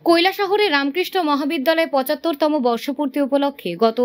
কৈলাসহরে রামকৃষ্ণ মহাবিদ্যালয় ৭৫তম বর্ষপূর্তি উপলক্ষে গত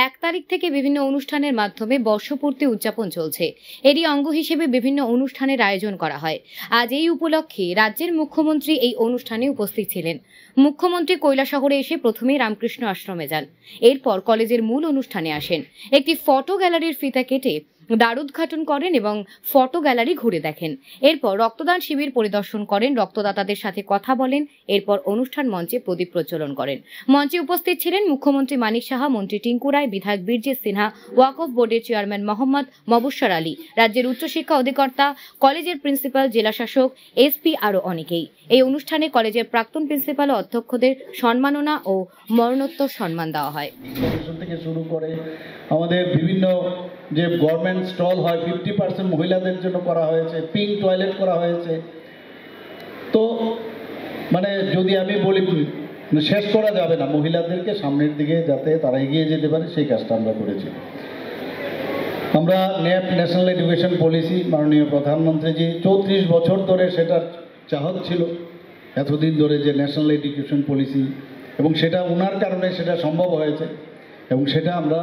১ তারিখ থেকে বিভিন্ন অনুষ্ঠানের মাধ্যমে বর্ষপূর্তি উদযাপন চলছে। এরই অঙ্গ হিসেবে বিভিন্ন অনুষ্ঠানের আয়োজন করা হয়। আজ এই উপলক্ষে রাজ্যের মুখ্যমন্ত্রী এই অনুষ্ঠানে উপস্থিত ছিলেন। মুখ্যমন্ত্রী কৈলাসহরে এসে প্রথমে রামকৃষ্ণ আশ্রমে যান, এরপর কলেজের মূল অনুষ্ঠানে আসেন। একটি ফটো গ্যালারির ফিতা কেটে দ্বারোদ্ঘাটন করেন এবং ফটো গ্যালারি ঘুরে দেখেন। এরপর রক্তদান শিবির পরিদর্শন করেন, রক্তদাতাদের সাথে কথা বলেন। এরপর অনুষ্ঠান মঞ্চে প্রদীপ প্রজ্বলন করেন। মঞ্চে উপস্থিত ছিলেন মুখ্যমন্ত্রী মানিক সাহা, মন্ত্রী টিঙ্কু রায়, বিধায়ক বীরজিৎ সিনহা, ওয়াকফ বোর্ডের চেয়ারম্যান মোহাম্মদ মবস্বর আলী, রাজ্যের উচ্চশিক্ষা অধিকর্তা, কলেজের প্রিন্সিপাল, জেলাশাসক, এসপি আরও অনেকেই। এই অনুষ্ঠানে কলেজের প্রাক্তন প্রিন্সিপাল ও অধ্যক্ষদের সম্মাননা ও মরণোত্তর সম্মান দেওয়া হয়। থেকে শুরু করে আমাদের বিভিন্ন যে গভর্নমেন্ট স্টল হয় 50% মহিলাদের জন্য করা হয়েছে, পিঙ্ক টয়লেট করা হয়েছে। তো মানে যদি আমি বলি শেষ করা যাবে না, মহিলাদেরকে সামনের দিকে যাতে তারা এগিয়ে যেতে পারে সেই কাজটা আমরা করেছি। আমরা ন্যাপ ন্যাশনাল এডুকেশন পলিসি মাননীয় প্রধানমন্ত্রীজি 34 বছর ধরে সেটার চাহত ছিল এতদিন ধরে যে ন্যাশনাল এডুকেশন পলিসি, এবং সেটা ওনার কারণে সেটা সম্ভব হয়েছে। এবং সেটা আমরা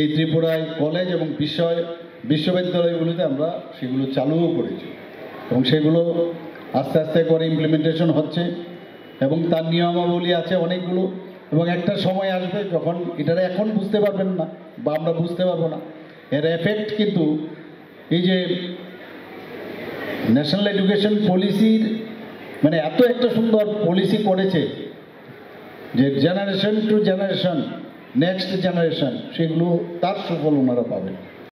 এই ত্রিপুরায় কলেজ এবং বিশ্ববিদ্যালয়গুলিতে আমরা সেগুলো চালুও করেছি, এবং সেগুলো আস্তে আস্তে করে ইমপ্লিমেন্টেশন হচ্ছে এবং তার নিয়মাবলী আছে অনেকগুলো। এবং একটা সময় আসবে যখন এটারা এখন বুঝতে পারবেন না বা আমরা বুঝতে পারবো না, এর এফেক্ট কিন্তু এই যে ন্যাশনাল এডুকেশন পলিসির মানে এত একটা সুন্দর পলিসি করেছে যে generation to generation, next generation, সেগুলো তার সুফল ওনারা পাবেন।